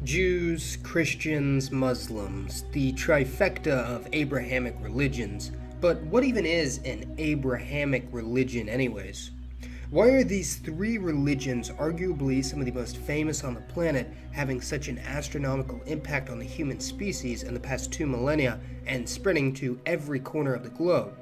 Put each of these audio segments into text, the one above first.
Jews, Christians, Muslims, the trifecta of Abrahamic religions. But what even is an Abrahamic religion, anyways? Why are these three religions, arguably some of the most famous on the planet, having such an astronomical impact on the human species in the past 2 millennia and spreading to every corner of the globe?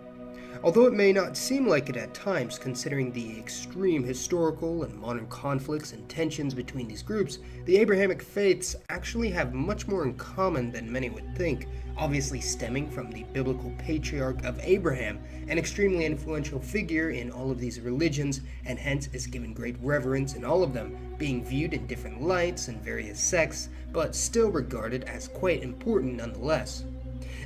Although it may not seem like it at times, considering the extreme historical and modern conflicts and tensions between these groups, the Abrahamic Faiths actually have much more in common than many would think, obviously stemming from the biblical patriarch of Abraham, an extremely influential figure in all of these religions, and hence is given great reverence in all of them, being viewed in different lights and various sects, but still regarded as quite important nonetheless.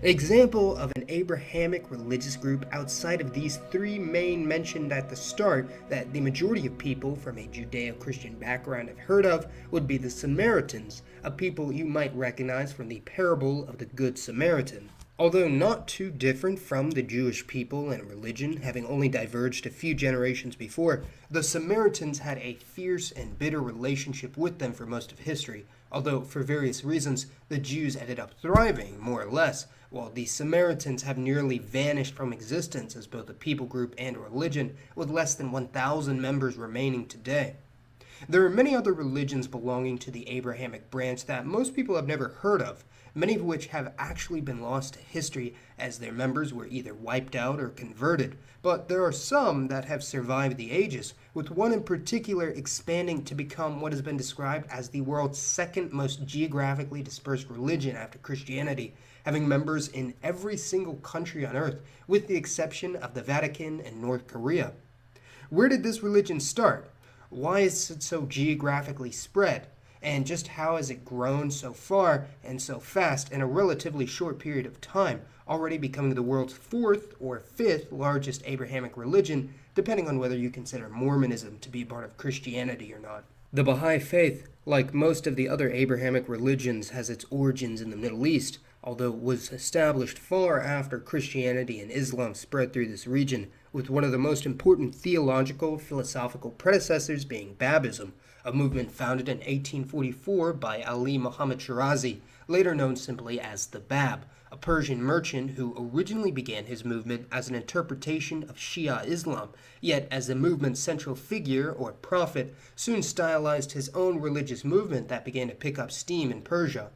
An example of an Abrahamic religious group outside of these three main mentioned at the start that the majority of people from a Judeo-Christian background have heard of would be the Samaritans, a people you might recognize from the parable of the Good Samaritan. Although not too different from the Jewish people and religion, having only diverged a few generations before, the Samaritans had a fierce and bitter relationship with them for most of history, although for various reasons the Jews ended up thriving, more or less, while the Samaritans have nearly vanished from existence as both a people group and a religion, with less than 1,000 members remaining today. There are many other religions belonging to the Abrahamic branch that most people have never heard of, many of which have actually been lost to history as their members were either wiped out or converted, but there are some that have survived the ages, with one in particular expanding to become what has been described as the world's second most geographically dispersed religion after Christianity, having members in every single country on earth, with the exception of the Vatican and North Korea. Where did this religion start? Why is it so geographically spread? And just how has it grown so far and so fast in a relatively short period of time, already becoming the world's fourth or fifth largest Abrahamic religion, depending on whether you consider Mormonism to be a part of Christianity or not. The Baha'i faith, like most of the other Abrahamic religions, has its origins in the Middle East, although it was established far after Christianity and Islam spread through this region, with one of the most important theological, philosophical predecessors being Babism, a movement founded in 1844 by Ali Muhammad Shirazi, later known simply as the Bab, a Persian merchant who originally began his movement as an interpretation of Shia Islam, yet as the movement's central figure, or prophet, soon stylized his own religious movement that began to pick up steam in Persia.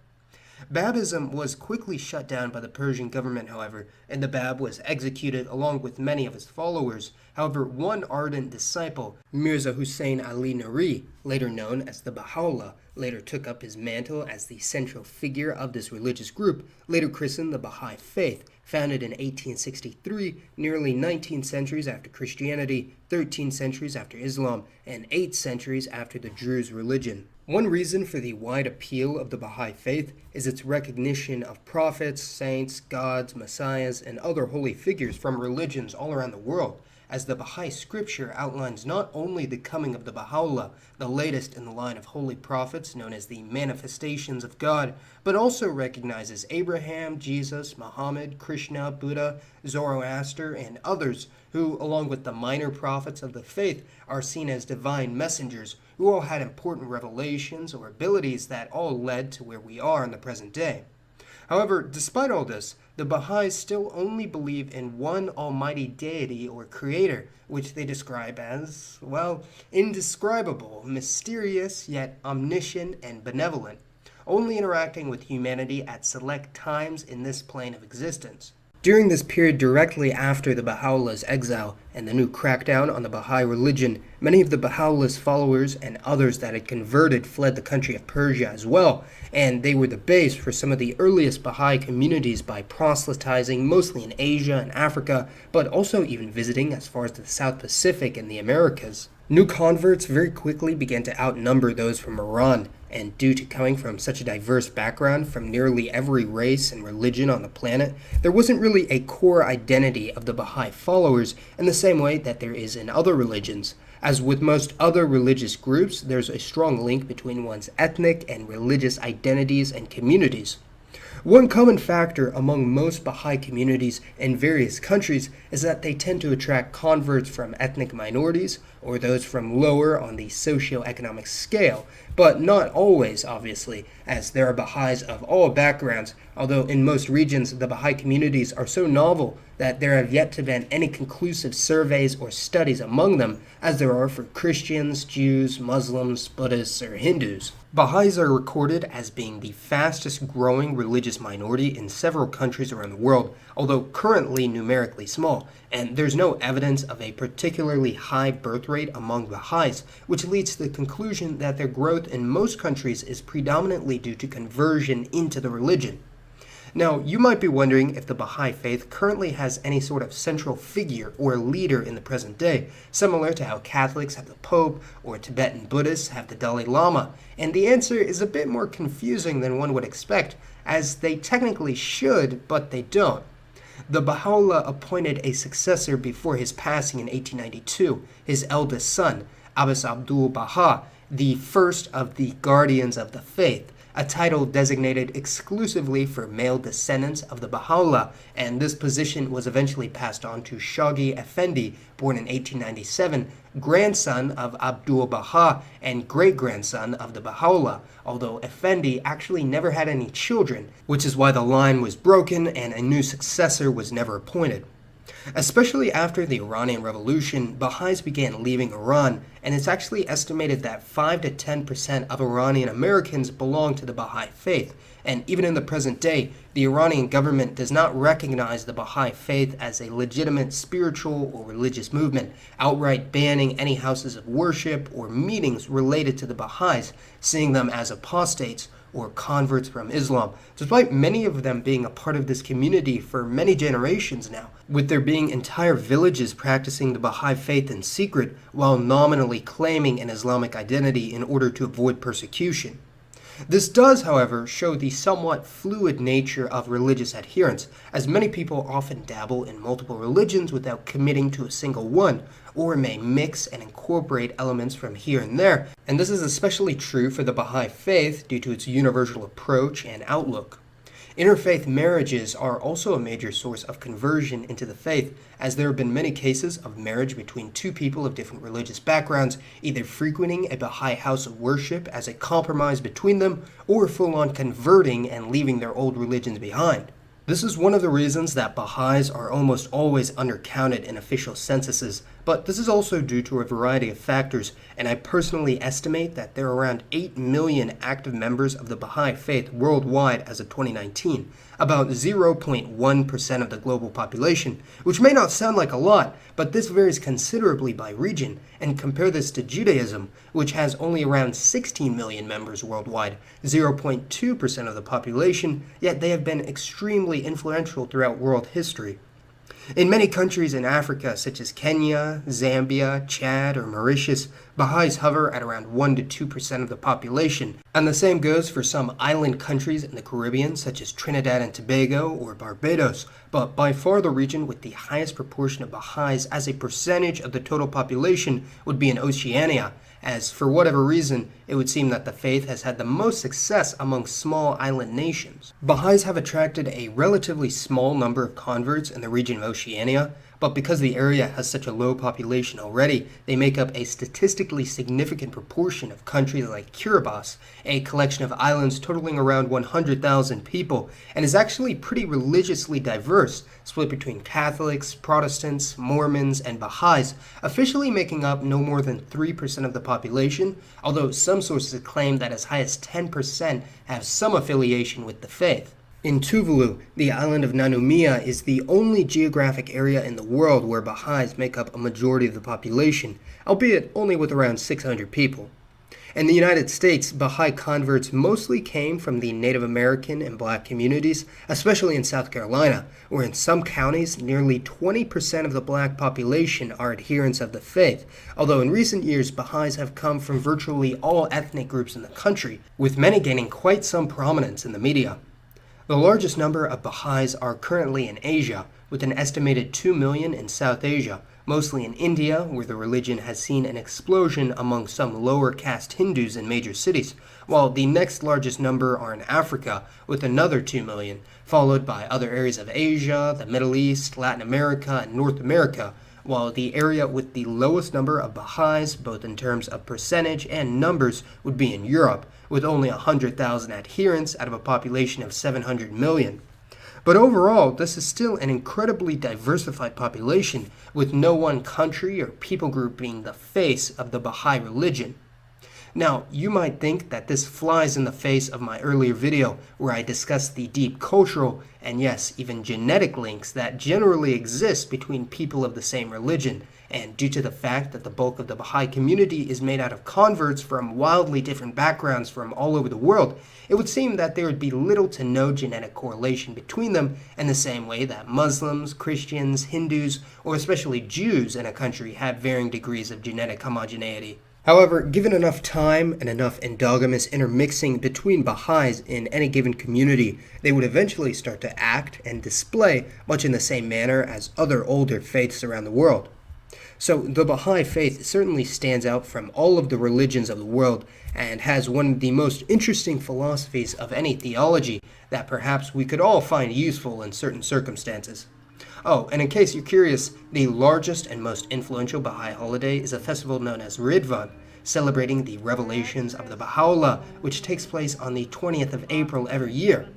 Babism was quickly shut down by the Persian government, however, and the Bab was executed along with many of his followers. However, one ardent disciple, Mirza Hussein Ali Nuri, later known as the Bahá'u'lláh, later took up his mantle as the central figure of this religious group, later christened the Bahá'í Faith, founded in 1863, nearly 19 centuries after Christianity, 13 centuries after Islam, and 8 centuries after the Druze religion. One reason for the wide appeal of the Baha'i faith is its recognition of prophets, saints, gods, messiahs, and other holy figures from religions all around the world, as the Baha'i scripture outlines not only the coming of the Baha'u'lláh, the latest in the line of holy prophets known as the manifestations of God, but also recognizes Abraham, Jesus, Muhammad, Krishna, Buddha, Zoroaster, and others who, along with the minor prophets of the faith, are seen as divine messengers who all had important revelations or abilities that all led to where we are in the present day. However, despite all this, the Baha'is still only believe in one almighty deity or creator, which they describe as, well, indescribable, mysterious, yet omniscient and benevolent, only interacting with humanity at select times in this plane of existence. During this period directly after the Baha'u'llah's exile and the new crackdown on the Baha'i religion, many of the Baha'u'llah's followers and others that had converted fled the country of Persia as well, and they were the base for some of the earliest Baha'i communities by proselytizing mostly in Asia and Africa, but also even visiting as far as the South Pacific and the Americas. New converts very quickly began to outnumber those from Iran, and due to coming from such a diverse background from nearly every race and religion on the planet, there wasn't really a core identity of the Baha'i followers in the same way that there is in other religions. As with most other religious groups, there's a strong link between one's ethnic and religious identities and communities. One common factor among most Baha'i communities in various countries is that they tend to attract converts from ethnic minorities or those from lower on the socioeconomic scale, but not always, obviously, as there are Baha'is of all backgrounds, although in most regions the Baha'i communities are so novel that there have yet to been any conclusive surveys or studies among them as there are for Christians, Jews, Muslims, Buddhists, or Hindus. Baha'is are recorded as being the fastest growing religious minority in several countries around the world, although currently numerically small, and there's no evidence of a particularly high birth rate among Baha'is, which leads to the conclusion that their growth in most countries is predominantly due to conversion into the religion. Now, you might be wondering if the Baha'i faith currently has any sort of central figure or leader in the present day, similar to how Catholics have the Pope or Tibetan Buddhists have the Dalai Lama, and the answer is a bit more confusing than one would expect, as they technically should, but they don't. The Baha'u'lláh appointed a successor before his passing in 1892, his eldest son, Abbas Abdul Baha, the first of the guardians of the faith, a title designated exclusively for male descendants of the Baha'u'lláh, and this position was eventually passed on to Shaghi Effendi, born in 1897, grandson of Abdul Baha and great-grandson of the Baha'u'lláh, although Effendi actually never had any children, which is why the line was broken and a new successor was never appointed. Especially after the Iranian Revolution, Baha'is began leaving Iran, and it's actually estimated that 5 to 10% of Iranian Americans belong to the Baha'i faith, and even in the present day, the Iranian government does not recognize the Baha'i faith as a legitimate spiritual or religious movement, outright banning any houses of worship or meetings related to the Baha'is, seeing them as apostates or converts from Islam, despite many of them being a part of this community for many generations now, with there being entire villages practicing the Baha'i faith in secret while nominally claiming an Islamic identity in order to avoid persecution. This does, however, show the somewhat fluid nature of religious adherence, as many people often dabble in multiple religions without committing to a single one, or may mix and incorporate elements from here and there, and this is especially true for the Baha'i faith due to its universal approach and outlook. Interfaith marriages are also a major source of conversion into the faith, as there have been many cases of marriage between two people of different religious backgrounds, either frequenting a Baha'i house of worship as a compromise between them, or full-on converting and leaving their old religions behind. This is one of the reasons that Baha'is are almost always undercounted in official censuses, but this is also due to a variety of factors, and I personally estimate that there are around 8 million active members of the Baha'i faith worldwide as of 2019, about 0.1% of the global population, which may not sound like a lot, but this varies considerably by region, and compare this to Judaism, which has only around 16 million members worldwide, 0.2% of the population, yet they have been extremely influential throughout world history. In many countries in Africa, such as Kenya, Zambia, Chad, or Mauritius, Baha'is hover at around 1 to 2% of the population, and the same goes for some island countries in the Caribbean, such as Trinidad and Tobago or Barbados, but by far the region with the highest proportion of Baha'is as a percentage of the total population would be in Oceania, as for whatever reason, it would seem that the faith has had the most success among small island nations. Baha'is have attracted a relatively small number of converts in the region of Oceania, but because the area has such a low population already, they make up a statistically significant proportion of countries like Kiribati, a collection of islands totaling around 100,000 people, and is actually pretty religiously diverse, split between Catholics, Protestants, Mormons, and Baha'is, officially making up no more than 3% of the population, although some sources claim that as high as 10% have some affiliation with the faith. In Tuvalu, the island of Nanumea is the only geographic area in the world where Baha'is make up a majority of the population, albeit only with around 600 people. In the United States, Baha'i converts mostly came from the Native American and Black communities, especially in South Carolina, where in some counties nearly 20% of the Black population are adherents of the faith, although in recent years Baha'is have come from virtually all ethnic groups in the country, with many gaining quite some prominence in the media. The largest number of Baha'is are currently in Asia, with an estimated 2 million in South Asia, mostly in India, where the religion has seen an explosion among some lower caste Hindus in major cities, while the next largest number are in Africa, with another 2 million, followed by other areas of Asia, the Middle East, Latin America, and North America, while the area with the lowest number of Baha'is, both in terms of percentage and numbers, would be in Europe, with only 100,000 adherents out of a population of 700 million. But overall, this is still an incredibly diversified population, with no one country or people group being the face of the Baha'i religion. Now, you might think that this flies in the face of my earlier video where I discussed the deep cultural and yes, even genetic links that generally exist between people of the same religion, and due to the fact that the bulk of the Baha'i community is made out of converts from wildly different backgrounds from all over the world, it would seem that there would be little to no genetic correlation between them in the same way that Muslims, Christians, Hindus, or especially Jews in a country have varying degrees of genetic homogeneity. However, given enough time and enough endogamous intermixing between Baha'is in any given community, they would eventually start to act and display much in the same manner as other older faiths around the world. So the Baha'i faith certainly stands out from all of the religions of the world and has one of the most interesting philosophies of any theology that perhaps we could all find useful in certain circumstances. Oh, and in case you're curious, the largest and most influential Baha'i holiday is a festival known as Ridvan, celebrating the revelations of the Bahá'u'lláh, which takes place on the 20th of April every year.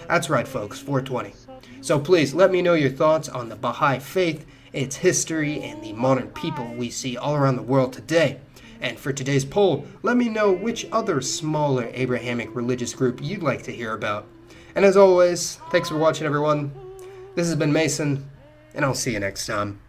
That's right, folks, 420. So please let me know your thoughts on the Baha'i faith, its history, and the modern people we see all around the world today. And for today's poll, let me know which other smaller Abrahamic religious group you'd like to hear about. And as always, thanks for watching, everyone. This has been Mason, and I'll see you next time.